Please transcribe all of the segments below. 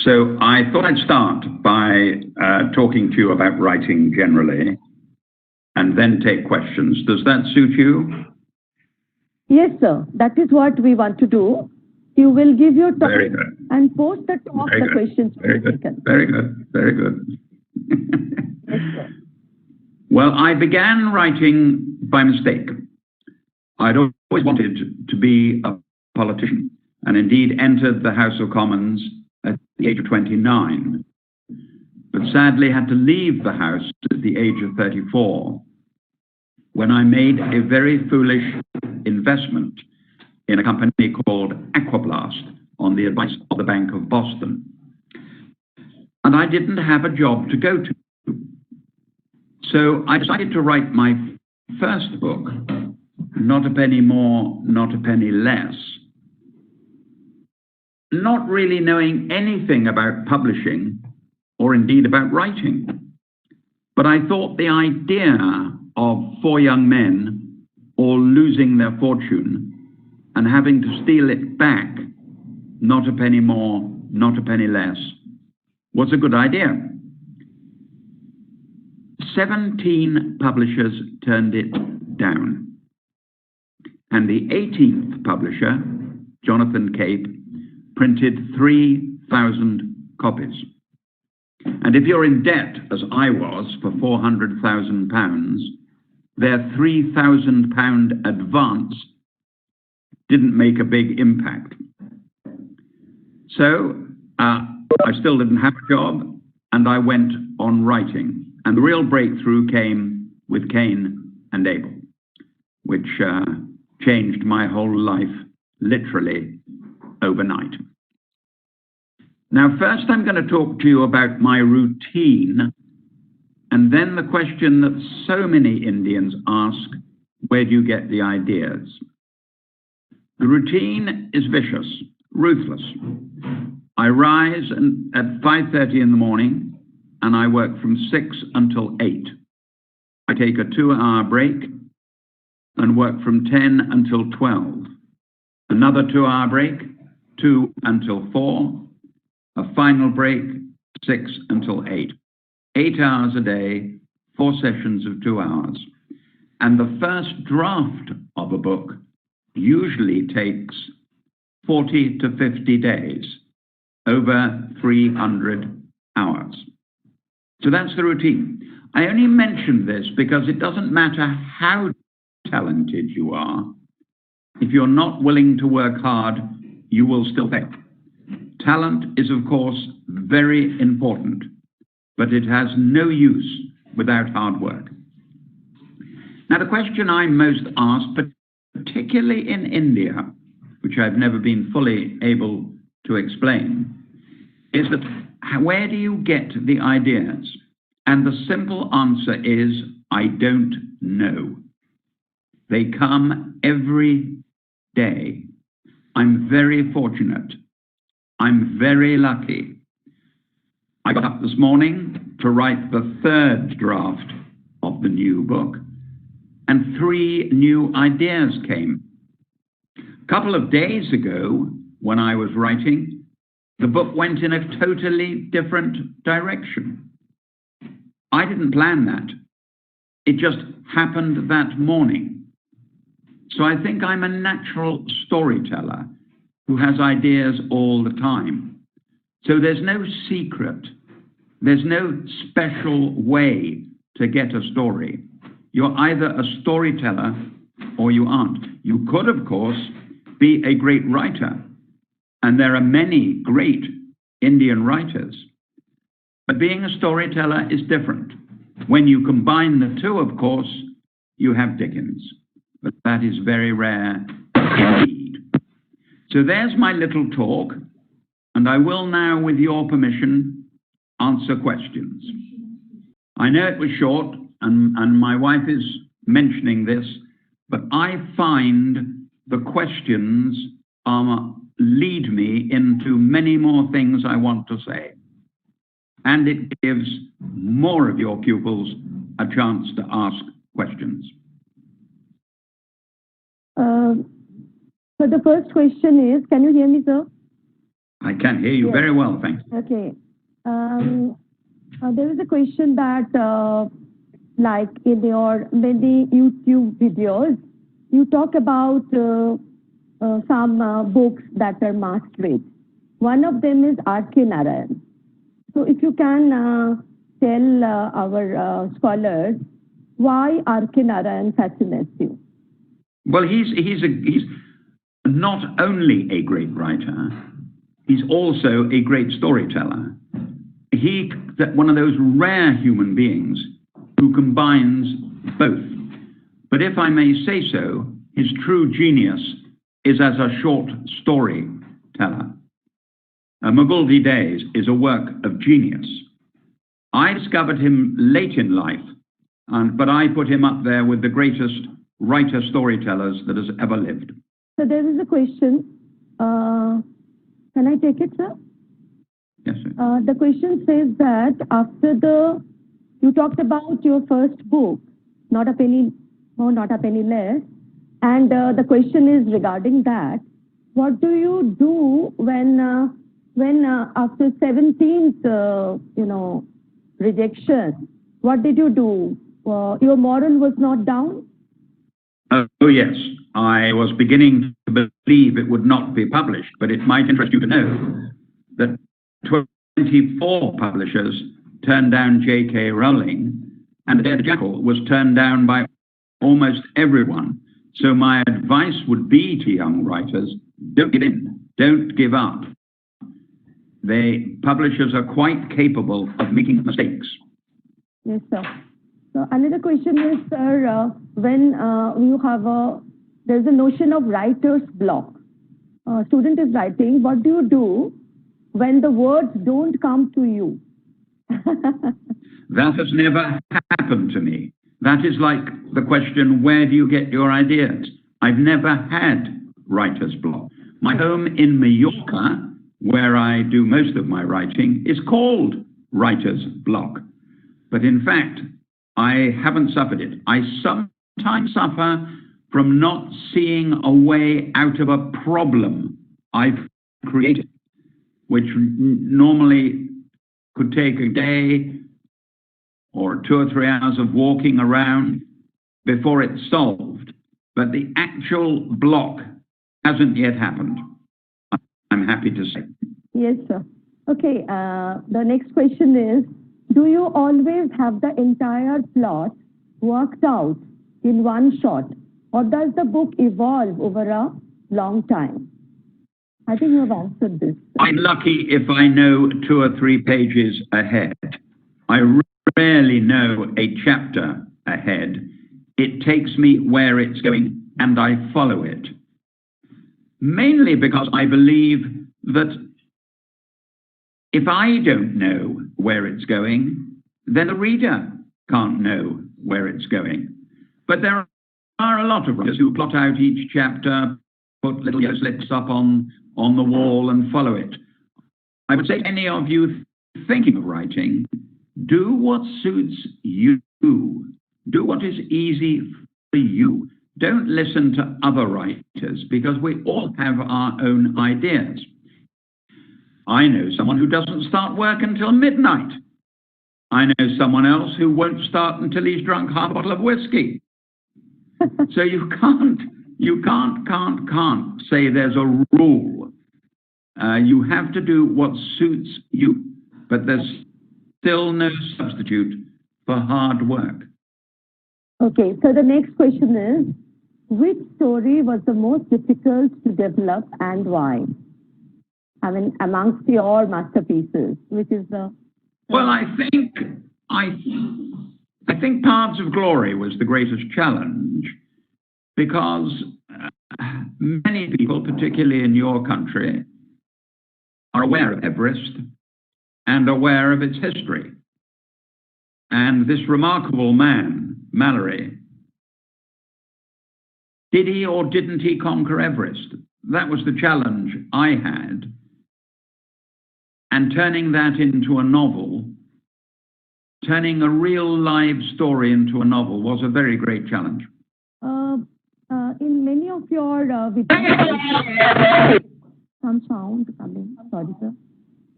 So I thought I'd start by talking to you about writing generally and then take questions. Does that suit you? Yes, sir. That is what we want to do. You will give your talk and post the talk, the questions. Very good. Very good. Very good. Yes, sir. Well, I began writing by mistake. I'd always wanted to be a politician and indeed entered the House of Commons at the age of 29, but sadly had to leave the House at the age of 34 when I made a very foolish investment in a company called Aquablast on the advice of the Bank of Boston. And I didn't have a job to go to. So I decided to write my first book, Not a Penny More, Not a Penny Less, not really knowing anything about publishing or indeed about writing. But I thought the idea of four young men all losing their fortune and having to steal it back, not a penny more, not a penny less, was a good idea. 17 publishers turned it down. And the 18th publisher, Jonathan Cape, printed 3,000 copies. And if you're in debt, as I was, for £400,000, their £3,000 advance didn't make a big impact. So I still didn't have a job, and I went on writing. And the real breakthrough came with Cain and Abel, which changed my whole life literally overnight. Now, first I'm going to talk to you about my routine, and then the question that so many Indians ask, where do you get the ideas? The routine is vicious, ruthless. I rise at 5:30 in the morning, and I work from 6 until 8. I take a 2-hour break and work from 10 until 12. Another 2-hour break, 2 until 4. A final break, 6 until 8. 8 hours a day, 4 sessions of 2 hours. And the first draft of a book usually takes 40 to 50 days, over 300 hours. So that's the routine. I only mention this because it doesn't matter how talented you are. If you're not willing to work hard, you will still fail. Talent is, of course, very important, but it has no use without hard work. Now, the question I'm most asked, particularly in India, which I've never been fully able to explain, is that where do you get the ideas? And the simple answer is, I don't know. They come every day. I'm very fortunate. I'm very lucky. I got up this morning to write the 3rd draft of the new book, and 3 new ideas came. A couple of days ago, when I was writing, the book went in a totally different direction. I didn't plan that. It just happened that morning. So I think I'm a natural storyteller who has ideas all the time. So there's no secret. There's no special way to get a story. You're either a storyteller or you aren't. You could, of course, be a great writer. And there are many great Indian writers. But being a storyteller is different. When you combine the two, of course, you have Dickens. But that is very rare indeed. So there's my little talk, and I will now, with your permission, answer questions. I know it was short, and my wife is mentioning this, but I find the questions lead me into many more things I want to say. And it gives more of your pupils a chance to ask questions. So the first question is, can you hear me, sir? I can hear you very well, thanks. Okay. There is a question that, like in your many YouTube videos, you talk about some books that are must-read. One of them is R.K. Narayan. So if you can tell our scholars why R.K. Narayan fascinates you. Well, he's not only a great writer, he's also a great storyteller. He's one of those rare human beings who combines both. But if I may say so, his true genius is as a short storyteller. Moguldi Days is a work of genius. I discovered him late in life, but I put him up there with the greatest writer-storytellers that has ever lived. So there is a question. Can I take it, sir? Yes, sir. The question says that after you talked about your first book, Not a Penny More, Not a Penny Less, and the question is regarding that. What do you do when after 17th, rejection? What did you do? Your moral was not down? Oh, yes. I was beginning to believe it would not be published, but it might interest you to know that 24 publishers turned down J.K. Rowling, and The Jackal was turned down by almost everyone. So my advice would be to young writers, don't give in, don't give up. Publishers are quite capable of making mistakes. Yes, sir. So another question is, sir, when you have there's a notion of writer's block. Student is writing, what do you do when the words don't come to you? That has never happened to me. That is like the question, where do you get your ideas? I've never had writer's block. My home in Mallorca, where I do most of my writing, is called writer's block. But in fact, I haven't suffered it. I sometimes suffer from not seeing a way out of a problem I've created, which normally could take a day or 2 or 3 hours of walking around before it's solved. But the actual block hasn't yet happened, I'm happy to say. Yes, sir. Okay, the next question is, do you always have the entire plot worked out in one shot, or does the book evolve over a long time? I think you have answered this. I'm lucky if I know 2 or 3 pages ahead. I rarely know a chapter ahead. It takes me where it's going and I follow it. Mainly because I believe that if I don't know where it's going, then the reader can't know where it's going. But there are a lot of writers who plot out each chapter, put little yellow slips up on the wall and follow it. I would say to any of you thinking of writing, do what suits you. Do what is easy for you. Don't listen to other writers, because we all have our own ideas. I know someone who doesn't start work until midnight. I know someone else who won't start until he's drunk half a bottle of whiskey. So you can't say there's a rule. You have to do what suits you, but there's still no substitute for hard work. Okay, so the next question is, which story was the most difficult to develop and why? I mean, amongst your masterpieces, which is the... Well, I think Paths of Glory was the greatest challenge, because many people, particularly in your country, are aware of Everest and aware of its history. And this remarkable man, Mallory, did he or didn't he conquer Everest? That was the challenge I had. And turning that into a novel, turning a real live story into a novel, was a very great challenge. In many of your videos, some sound coming. Sorry, sir.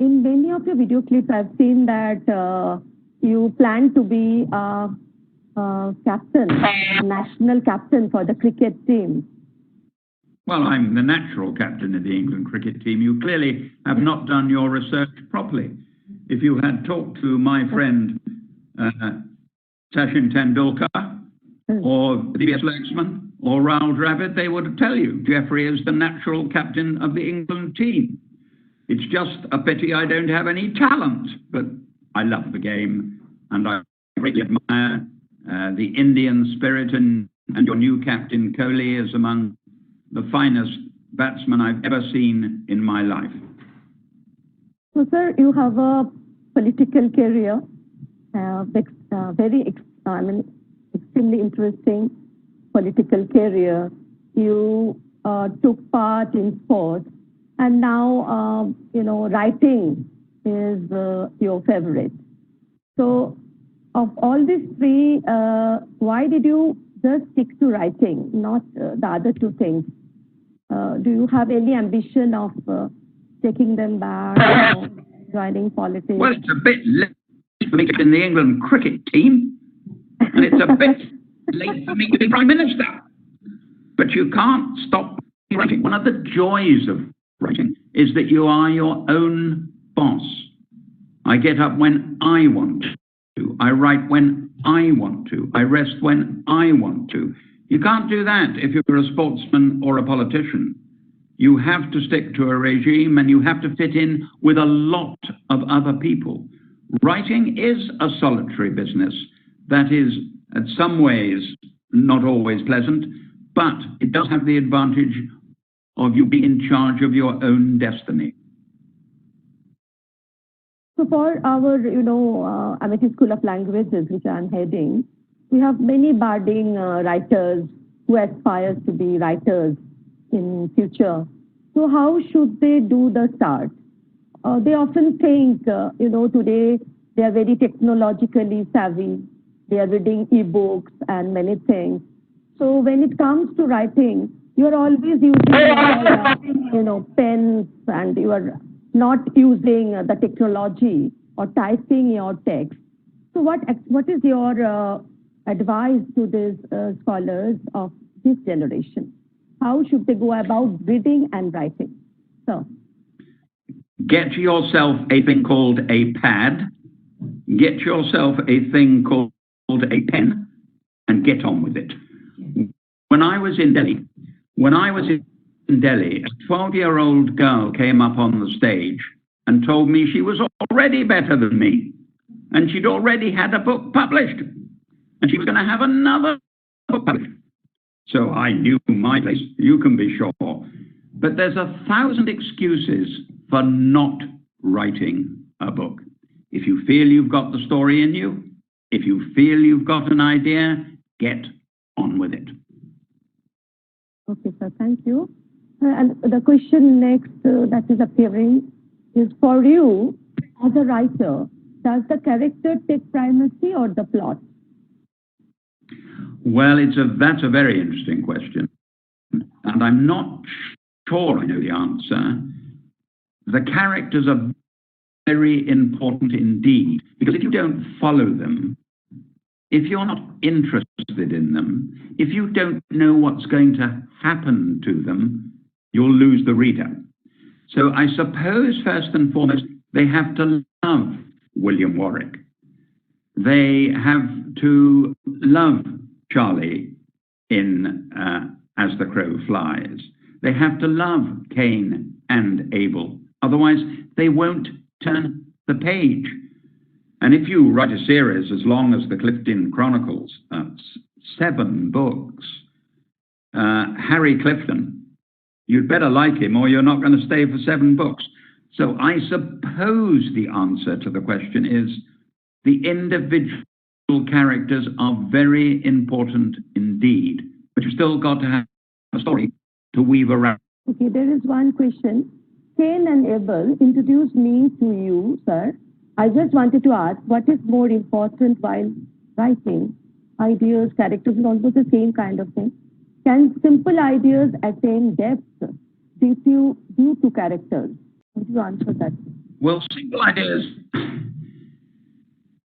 In many of your video clips, I've seen that you plan to be a captain, national captain for the cricket team. Well, I'm the natural captain of the England cricket team. You clearly have not done your research properly. If you had talked to my friend Sachin Tendulkar or D.S. Laxman or Rahul Dravid, they would tell you Geoffrey is the natural captain of the England team. It's just a pity I don't have any talent, but I love the game and I greatly admire the Indian spirit, and your new captain, Kohli, is among the finest batsmen I've ever seen in my life. So, sir, you have a political career, extremely interesting political career. You took part in sports, and now, writing is your favorite. So, of all these three, why did you just stick to writing, not the other two things? Do you have any ambition of taking them back, joining politics? Well, it's a bit late for me to be in the England cricket team, and it's a bit late for me to be Prime Minister. But you can't stop writing. One of the joys of writing is that you are your own boss. I get up when I want to. I write when I want to. I rest when I want to. You can't do that if you're a sportsman or a politician. You have to stick to a regime and you have to fit in with a lot of other people. Writing is a solitary business that is, in some ways, not always pleasant, but it does have the advantage of you being in charge of your own destiny. So for our, Amity School of Languages, which I'm heading, we have many budding writers who aspire to be writers in future. So how should they do the start? They often think, today they are very technologically savvy. They are reading ebooks and many things. So when it comes to writing, you're always using pens, and you are not using the technology or typing your text. So what is your advice to these scholars of this generation? How should they go about reading and writing? So, get yourself a thing called a pad, get yourself a thing called a pen, and get on with it. When I was in Delhi, a 12-year-old girl came up on the stage and told me she was already better than me, and she'd already had a book published, and she was going to have another book published. So I knew my place, you can be sure. But there's 1,000 excuses for not writing a book. If you feel you've got the story in you, if you feel you've got an idea, get on with it. Okay, sir, thank you. And the question next that is appearing is, for you, as a writer, does the character take primacy or the plot? Well, that's a very interesting question, and I'm not sure I know the answer. The characters are very important indeed, because if you don't follow them, if you're not interested in them, if you don't know what's going to happen to them, you'll lose the reader. So I suppose, first and foremost, they have to love William Warwick. They have to love Charlie in As the Crow Flies. They have to love Cain and Abel. Otherwise, they won't turn the page. And if you write a series as long as the Clifton Chronicles, 7 books, Harry Clifton, you'd better like him or you're not going to stay for 7 books. So I suppose the answer to the question is the individual characters are very important indeed, but you've still got to have a story to weave around. Okay, there is one question. Cain and Abel introduced me to you, sir. I just wanted to ask, what is more important while writing? Ideas, characters, and almost the same kind of thing. Can simple ideas attain depth? Did you do to characters? Would you answer that? Well, simple ideas.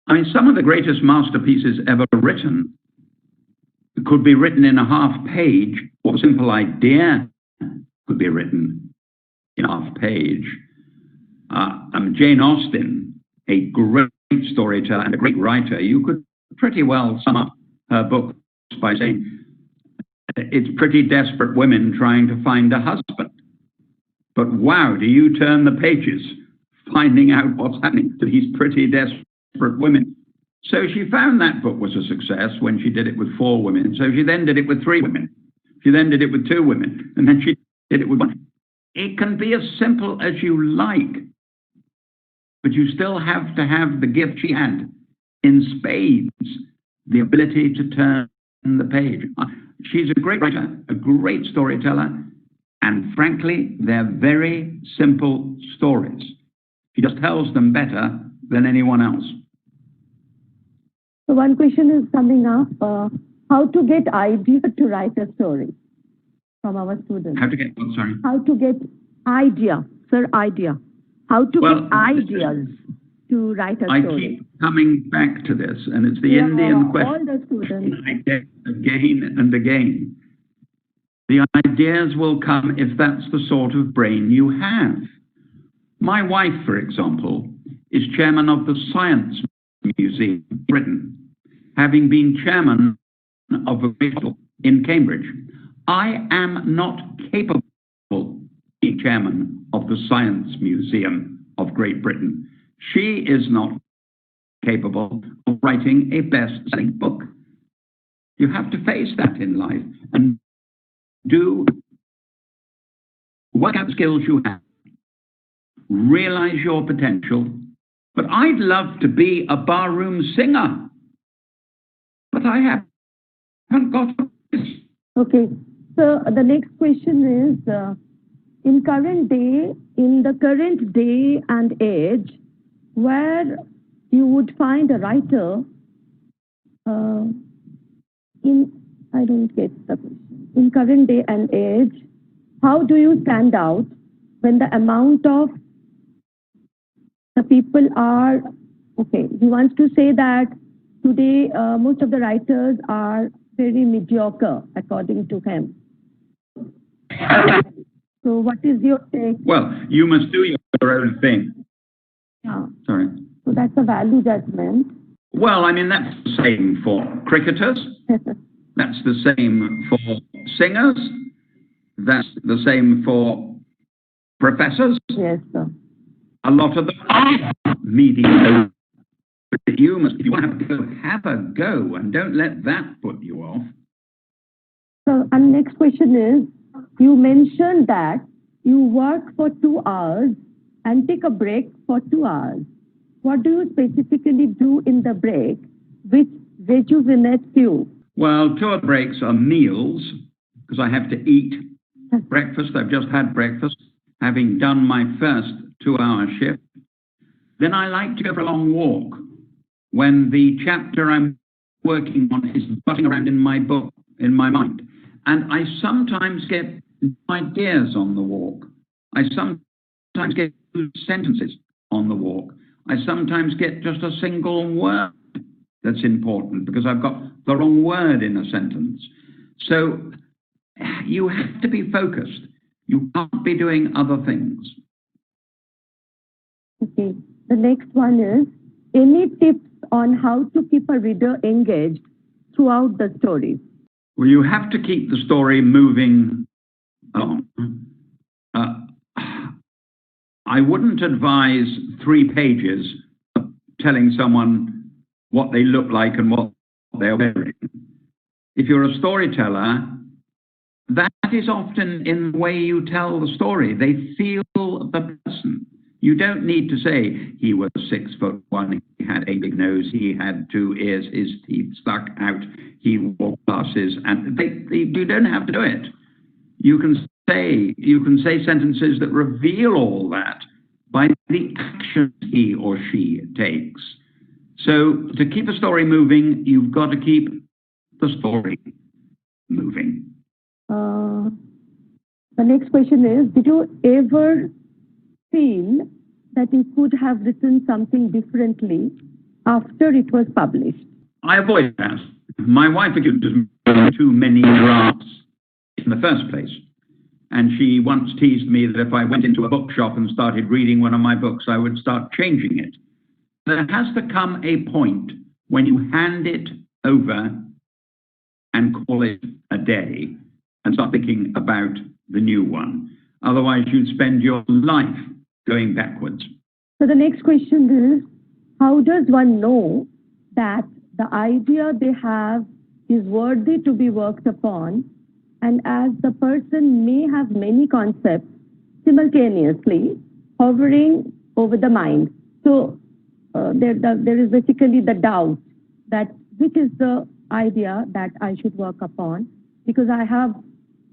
I mean, some of the greatest masterpieces ever written could be written in a half page, or a simple idea could be written in a half page. Jane Austen, a great storyteller and a great writer, you could pretty well sum up her book by saying it's pretty desperate women trying to find a husband. But wow, do you turn the pages finding out what's happening to these pretty desperate women. So she found that book was a success when she did it with 4 women. So she then did it with 3 women. She then did it with 2 women. And then she did it with 1. It can be as simple as you like, but you still have to have the gift she had in spades, the ability to turn the page. She's a great writer, a great storyteller, and frankly, they're very simple stories. She just tells them better than anyone else. So one question is coming up, how to get idea to write a story from our students. How to get what, sorry? How to get idea, sir, idea. How to get ideas to write a story. I keep coming back to this, and it's the Indian question. All the students. I get again and again. The ideas will come if that's the sort of brain you have. My wife, for example, is chairman of the Science Museum in Britain, having been chairman of a hospital in Cambridge. I am not capable of being chairman of the Science Museum of Great Britain. She is not capable of writing a best-selling book. You have to face that in life and work out the skills you have, realize your potential. But I'd love to be a barroom singer, but I haven't got this. Okay, so the next question is, in the current day and age, where you would find a writer I don't get the question. In current day and age, how do you stand out when the amount of the people are, okay, he wants to say that today most of the writers are very mediocre according to him. So what is your take? Well, you must do your own thing. Yeah. Sorry. So that's a value judgment. Well, I mean, that's the same for cricketers. That's the same for singers. That's the same for professors. Yes, sir. A lot of them are mediocre. If you want to go, have a go, and don't let that put you off. So, and next question is, you mentioned that you work for 2 hours and take a break for 2 hours. What do you specifically do in the break which rejuvenates you? Well, 2 breaks are meals, because I have to eat breakfast. I've just had breakfast, having done my first 2-hour shift. Then I like to go for a long walk when the chapter I'm working on is butting around in my book, in my mind. And I sometimes get ideas on the walk. I sometimes get 2 sentences on the walk. I sometimes get just a single word that's important because I've got the wrong word in a sentence. So you have to be focused. You can't be doing other things. Okay. The next one is, any tips on how to keep a reader engaged throughout the story? Well, you have to keep the story moving along. I wouldn't advise 3 pages of telling someone what they look like and what they're wearing. If you're a storyteller, that is often in the way you tell the story. They feel the person. You don't need to say, he was 6'1", he had a big nose, he had 2 ears, his teeth stuck out, he wore glasses, and you don't have to do it. You can say sentences that reveal all that by the actions he or she takes. So to keep a story moving, you've got to keep the story moving. The next question is, did you ever feel that you could have written something differently after it was published? I avoid that. My wife accuses me of too many drafts in the first place. And she once teased me that if I went into a bookshop and started reading one of my books, I would start changing it. There has to come a point when you hand it over and call it a day and start thinking about the new one. Otherwise, you'd spend your life going backwards. So the next question is, how does one know that the idea they have is worthy to be worked upon, and as the person may have many concepts simultaneously hovering over the mind? So there is basically the doubt that which is the idea that I should work upon, because I have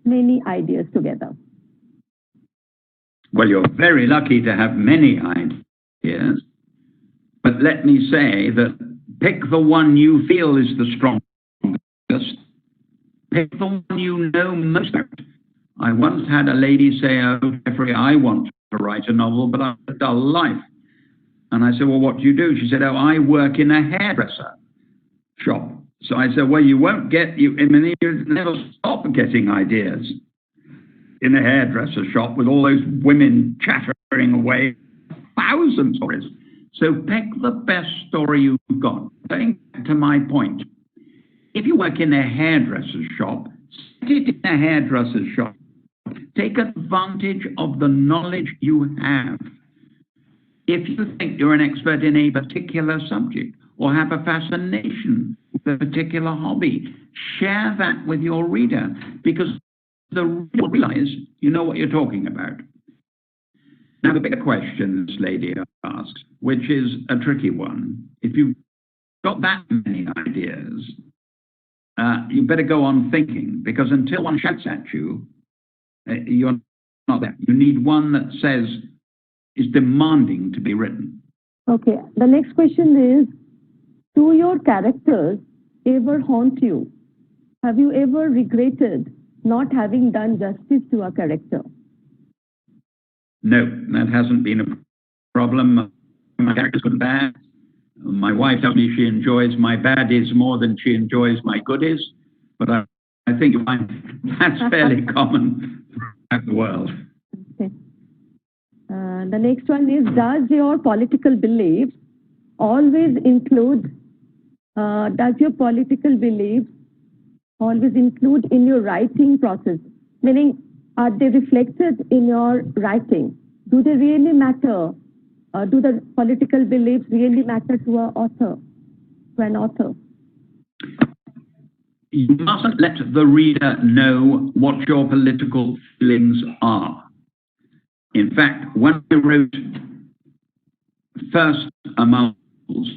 many ideas together. Well, you're very lucky to have many ideas, but let me say that pick the one you feel is the strongest. Pick the one you know most about. I once had a lady say, "Oh, Jeffrey, I want to write a novel, but I have a dull life." And I said, "Well, what do you do?" She said, "Oh, I work in a hairdresser shop." So I said, "Well, you won't get, you never stop getting ideas in a hairdresser shop with all those women chattering away, thousands of stories. So pick the best story you've got." Going back to my point, if you work in a hairdresser shop, set it in a hairdresser shop. Take advantage of the knowledge you have. If you think you're an expert in a particular subject or have a fascination with a particular hobby, share that with your reader, because the reader will realize you know what you're talking about. Now, the bigger question this lady asks, which is a tricky one, if you've got that many ideas, you better go on thinking, because until one shouts at you, you're not there. You need one that says, is demanding to be written. Okay, the next question is, do your characters ever haunt you? Have you ever regretted not having done justice to a character? No, that hasn't been a problem. My character's good and bad. My wife tells me she enjoys my baddies more than she enjoys my goodies, but I think that's fairly common throughout the world. Okay. The next one is, does your political beliefs always include in your writing process? Meaning, are they reflected in your writing? Do they really matter? Do the political beliefs really matter to an author? You mustn't let the reader know what your political feelings are. In fact, when I wrote First Among Us,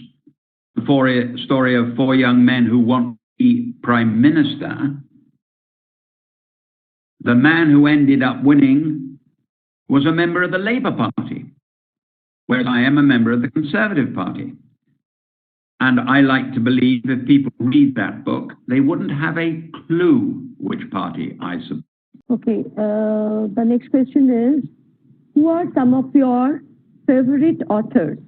the story of four young men who want to be prime minister, the man who ended up winning was a member of the Labour Party, whereas I am a member of the Conservative Party. And I like to believe if people read that book, they wouldn't have a clue which party I support. Okay, the next question is, who are some of your favorite authors?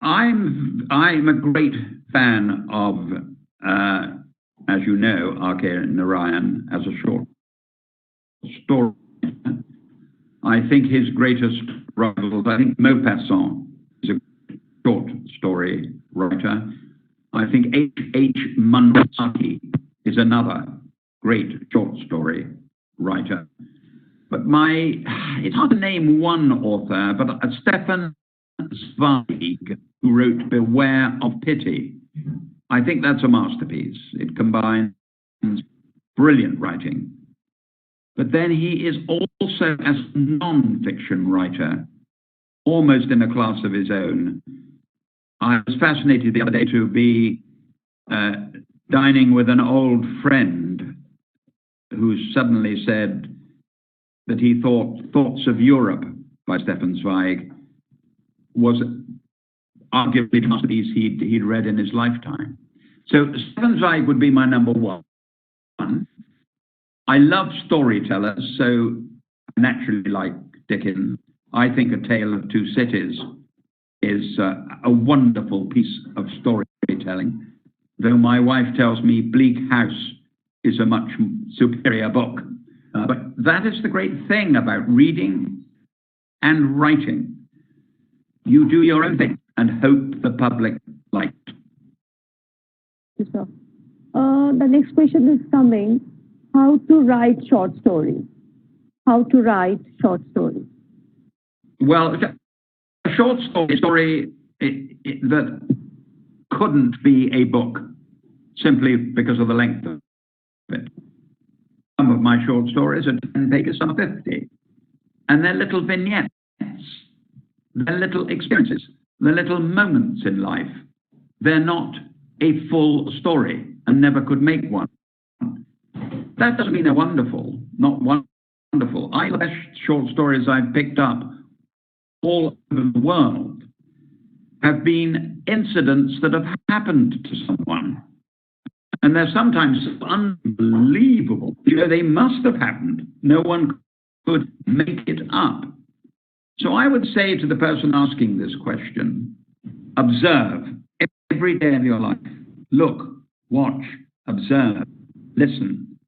I'm a great fan of, as you know, R.K. Narayan as a short story. I think his greatest rivals, I think Maupassant is a short story writer. I think H. Munwati is another great short story writer. But it's hard to name one author, but Stefan Zweig, who wrote Beware of Pity, I think that's a masterpiece. It combines brilliant writing. But then he is also, as a non-fiction writer, almost in a class of his own. I was fascinated the other day to be dining with an old friend who suddenly said that he thought Thoughts of Europe by Stefan Zweig was arguably the masterpiece he'd read in his lifetime. So Stefan Zweig would be my number one. I love storytellers, so naturally like Dickens. I think A Tale of Two Cities is a wonderful piece of storytelling, though my wife tells me Bleak House is a much superior book. But that is the great thing about reading and writing. You do your own thing and hope the public likes it. Yes, sir. The next question is coming. How to write short stories? How to write short stories? Well, a short story that couldn't be a book simply because of the length of it. Some of my short stories are 10 pages, some are 50. And they're little vignettes. They're little experiences. They're little moments in life. They're not a full story and never could make one. That doesn't mean they're wonderful, not wonderful. The best short stories I've picked up all over the world have been incidents that have happened to someone. And they're sometimes unbelievable. You know, they must have happened. No one could make it up. So I would say to the person asking this question, observe every day of your life. Look, watch, observe, listen,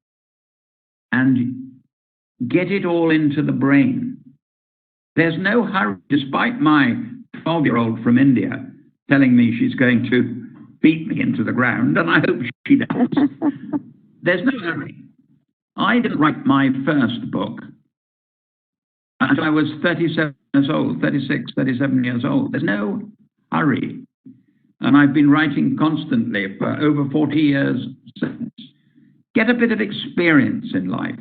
and get it all into the brain. There's no hurry, despite my 12-year-old from India telling me she's going to beat me into the ground, and I hope she does. There's no hurry. I didn't write my first book until I was 37 years old, 36, 37 years old. There's no hurry. And I've been writing constantly for over 40 years since. Get a bit of experience in life.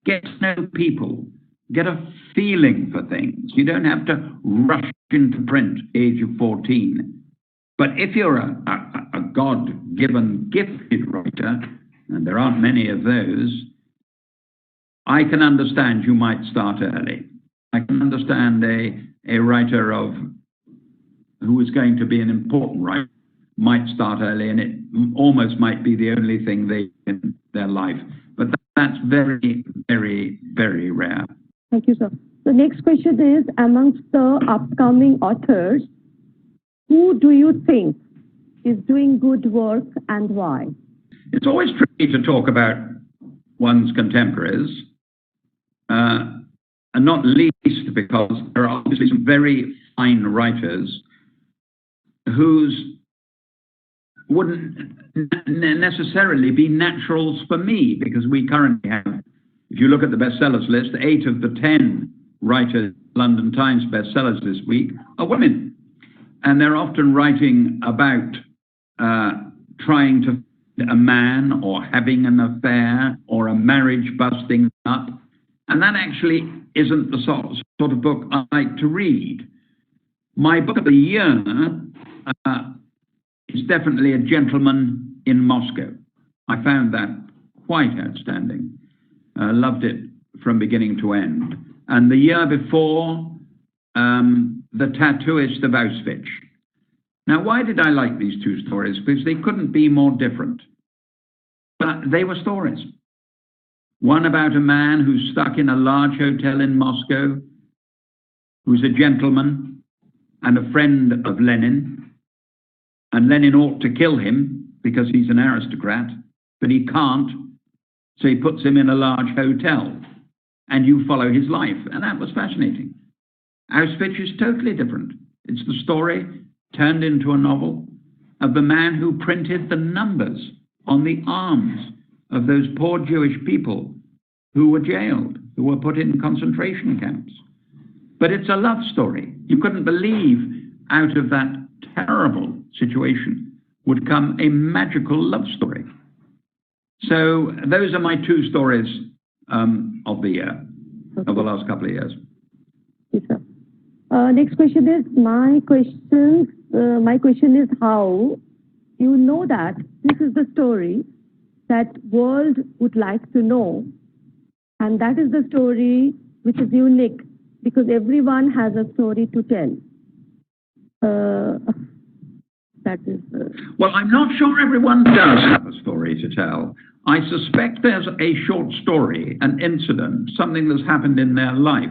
Get to know people. Get a feeling for things. You don't have to rush into print age of 14. But if you're a God-given, gifted writer, and there aren't many of those, I can understand you might start early. I can understand a writer who is going to be an important writer might start early, and it almost might be the only thing they in their life. But that's very, very, very rare. Thank you, sir. The next question is, amongst the upcoming authors, who do you think is doing good work and why? It's always tricky to talk about one's contemporaries, and not least because there are obviously some very fine writers whose wouldn't necessarily be naturals for me, because we currently have, if you look at the bestsellers list, 8 of the 10 writers, London Times bestsellers this week, are women. And they're often writing about trying to find a man or having an affair or a marriage busting up. And that actually isn't the sort of book I like to read. My book of the year is definitely A Gentleman in Moscow. I found that quite outstanding. Loved it from beginning to end. And the year before, The Tattooist of Auschwitz. Now, why did I like these two stories? Because they couldn't be more different. But they were stories. One about a man who's stuck in a large hotel in Moscow, who's a gentleman and a friend of Lenin. And Lenin ought to kill him because he's an aristocrat, but he can't. So he puts him in a large hotel and you follow his life. And that was fascinating. Auschwitz is totally different. It's the story turned into a novel of the man who printed the numbers on the arms of those poor Jewish people who were jailed, who were put in concentration camps. But it's a love story. You couldn't believe out of that terrible situation would come a magical love story. So those are my two stories of the year, of the last couple of years. Yes, sir. Next question is, my question is how you know that this is the story that world would like to know, and that is the story which is unique because everyone has a story to tell. That is... Well, I'm not sure everyone does have a story to tell. I suspect there's a short story, an incident, something that's happened in their life,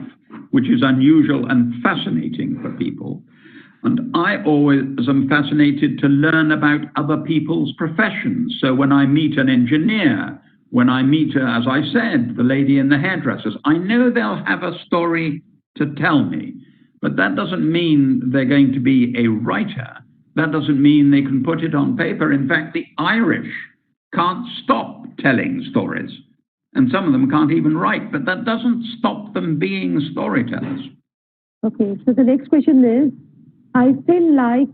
which is unusual and fascinating for people. And I always am fascinated to learn about other people's professions. So when I meet an engineer, when I meet, as I said, the lady in the hairdressers, I know they'll have a story to tell me. But that doesn't mean they're going to be a writer. That doesn't mean they can put it on paper. In fact, the Irish can't stop telling stories. And some of them can't even write, but that doesn't stop them being storytellers. Okay, so the next question is, I feel like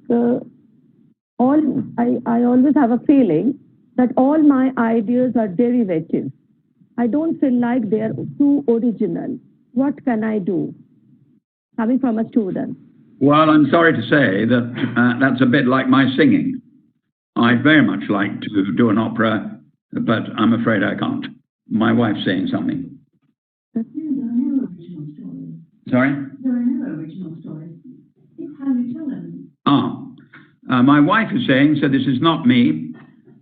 I always have a feeling that all my ideas are derivatives. I don't feel like they're too original. What can I do? Coming from a student. Well, I'm sorry to say that that's a bit like my singing. I'd very much like to do an opera, but I'm afraid I can't. My wife's saying something. There are no original stories. Sorry? There are no original stories. It's how you tell them. My wife is saying, so this is not me,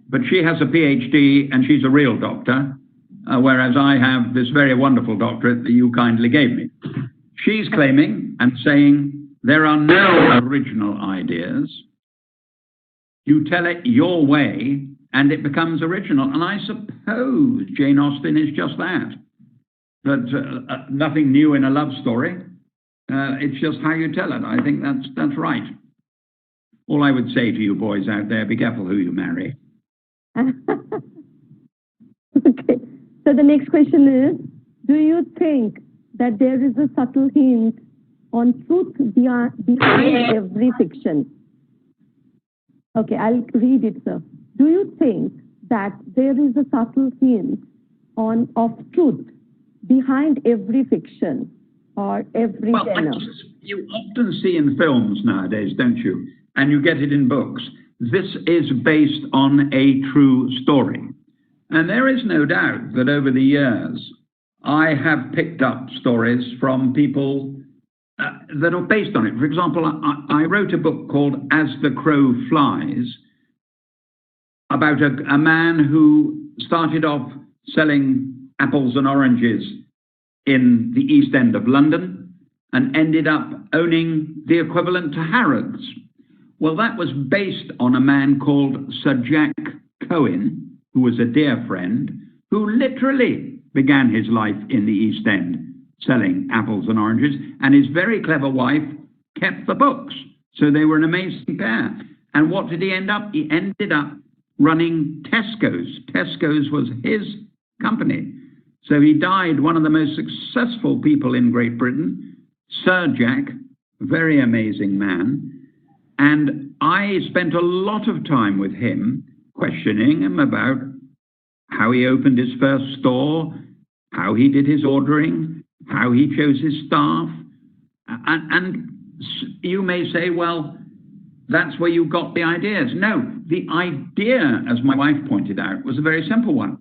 but she has a PhD and she's a real doctor, whereas I have this very wonderful doctorate that you kindly gave me. She's claiming and saying there are no original ideas. You tell it your way and it becomes original. And I suppose Jane Austen is just that. But nothing new in a love story. It's just how you tell it. I think that's right. All I would say to you boys out there, be careful who you marry. Okay. So the next question is, do you think that there is a subtle hint on truth behind every fiction? Okay, I'll read it, sir. Do you think that there is a subtle hint of truth behind every fiction or every genre? You often see in films nowadays, don't you? And you get it in books. This is based on a true story. And there is no doubt that over the years, I have picked up stories from people that are based on it. For example, I wrote a book called As the Crow Flies about a man who started off selling apples and oranges in the East End of London and ended up owning the equivalent to Harrods. Well, that was based on a man called Sir Jack Cohen, who was a dear friend, who literally began his life in the East End selling apples and oranges, and his very clever wife kept the books. So they were an amazing pair. And what did he end up? He ended up running Tesco's. Tesco's was his company. So he died one of the most successful people in Great Britain, Sir Jack, very amazing man. And I spent a lot of time with him, questioning him about how he opened his first store, how he did his ordering, how he chose his staff. And you may say, well, that's where you got the ideas. No, the idea, as my wife pointed out, was a very simple one.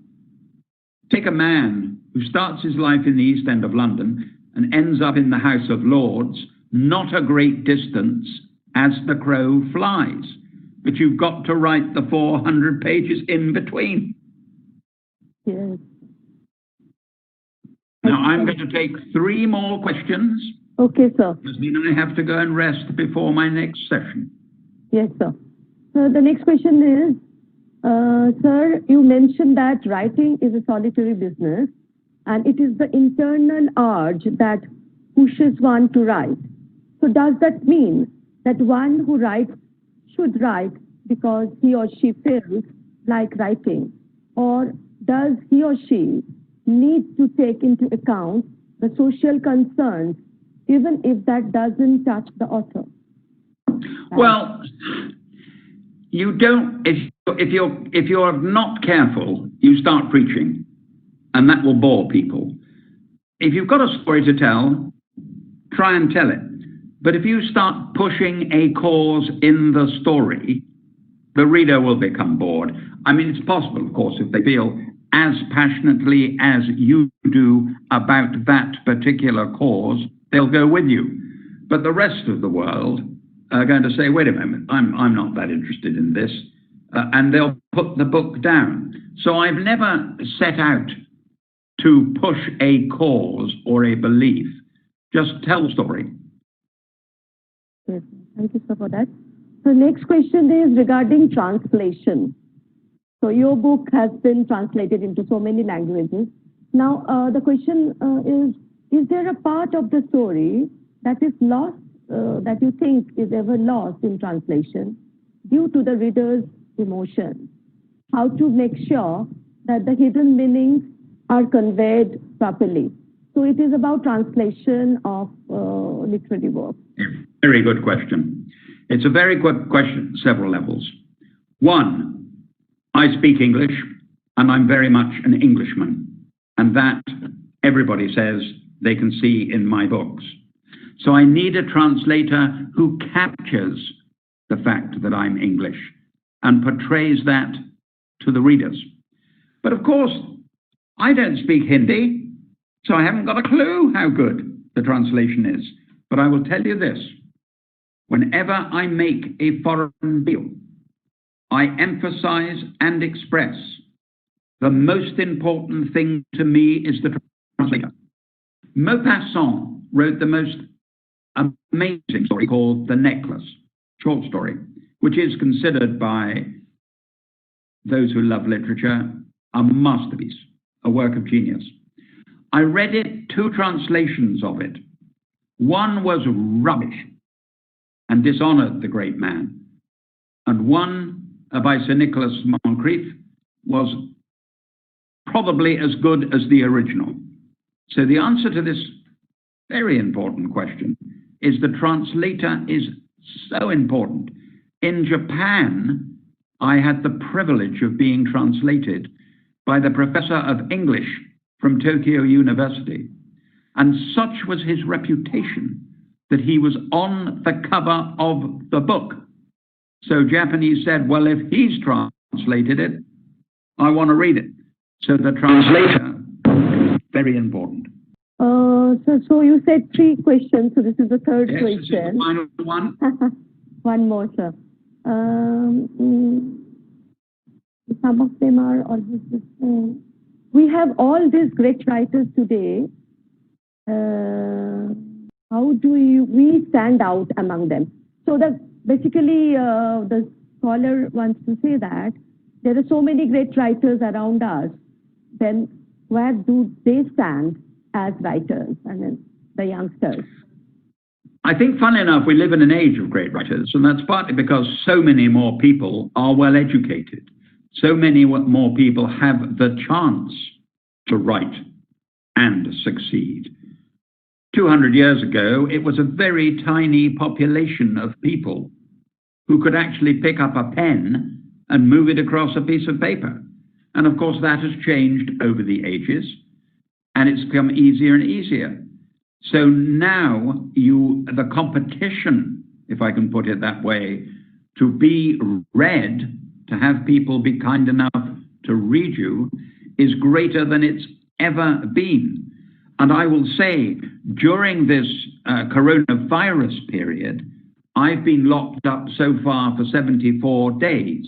Take a man who starts his life in the East End of London and ends up in the House of Lords, not a great distance, as the crow flies. But you've got to write the 400 pages in between. Yes. Now, I'm going to take 3 more questions. Okay, sir. Because then I have to go and rest before my next session. Yes, sir. So the next question is, sir, you mentioned that writing is a solitary business and it is the internal urge that pushes one to write. So does that mean that one who writes should write because he or she feels like writing? Or does he or she need to take into account the social concerns, even if that doesn't touch the author? Well, you don't, if you're not careful, you start preaching, and that will bore people. If you've got a story to tell, try and tell it. But if you start pushing a cause in the story, the reader will become bored. I mean, it's possible, of course, if they feel as passionately as you do about that particular cause, they'll go with you. But the rest of the world are going to say, wait a moment, I'm not that interested in this, and they'll put the book down. So I've never set out to push a cause or a belief. Just tell the story. Yes, thank you, sir, for that. So next question is regarding translation. So your book has been translated into so many languages. Now, the question is there a part of the story that is lost, that you think is ever lost in translation due to the reader's emotion? How to make sure that the hidden meanings are conveyed properly? So it is about translation of literary work. Very good question. It's a very good question, several levels. One, I speak English, and I'm very much an Englishman, and that everybody says they can see in my books. So I need a translator who captures the fact that I'm English and portrays that to the readers. But of course, I don't speak Hindi, so I haven't got a clue how good the translation is. But I will tell you this, whenever I make a foreign deal, I emphasize and express the most important thing to me is the translator. Maupassant wrote the most amazing story called The Necklace, short story, which is considered by those who love literature a masterpiece, a work of genius. I read it, 2 translations of it. One was rubbish and dishonored the great man, and one by Sir Nicholas Moncrief was probably as good as the original. So the answer to this very important question is the translator is so important. In Japan, I had the privilege of being translated by the professor of English from Tokyo University, and such was his reputation that he was on the cover of the book. So Japanese said, well, if he's translated it, I want to read it. So the translator is very important. So you said 3 questions, so this is the third Yes, question. this is the final one. One more, sir. Some of them are always the same. We have all these great writers today. How do we stand out among them? So that basically the scholar wants to say that there are so many great writers around us, then where do they stand as writers, I mean, the youngsters? I think, funnily enough, we live in an age of great writers, and that's partly because so many more people are well educated. So many more people have the chance to write and succeed. 200 years ago, it was a very tiny population of people who could actually pick up a pen and move it across a piece of paper. And of course, that has changed over the ages, and it's become easier and easier. So now the competition, if I can put it that way, to be read, to have people be kind enough to read you, is greater than it's ever been. And I will say, during this coronavirus period, I've been locked up so far for 74 days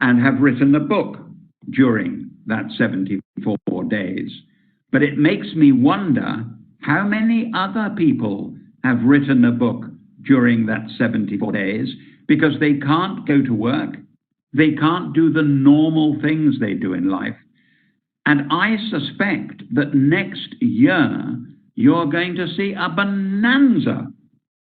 and have written a book during that 74 days. But it makes me wonder how many other people have written a book during that 74 days, because they can't go to work, they can't do the normal things they do in life. And I suspect that next year, you're going to see a bonanza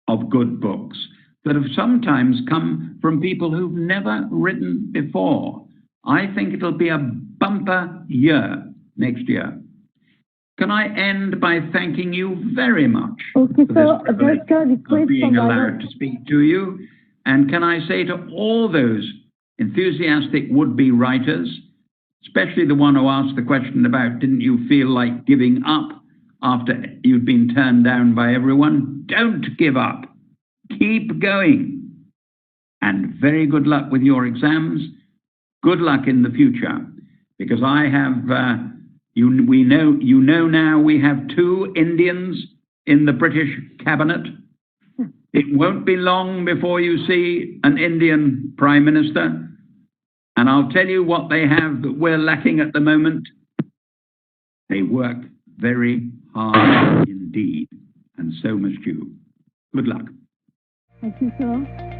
of good books that have sometimes come from people who've never written before. I think it'll be a bumper year next year. Can I end by thanking you very much for this privilege of being allowed to speak to you? And can I say to all those enthusiastic would-be writers, especially the one who asked the question about, didn't you feel like giving up after you'd been turned down by everyone? Don't give up. Keep going. And very good luck with your exams. Good luck in the future, because I have, you know now we have 2 Indians in the British cabinet. It won't be long before you see an Indian Prime Minister, and I'll tell you what they have that we're lacking at the moment. They work very hard indeed, and so must you. Good luck. Thank you, sir.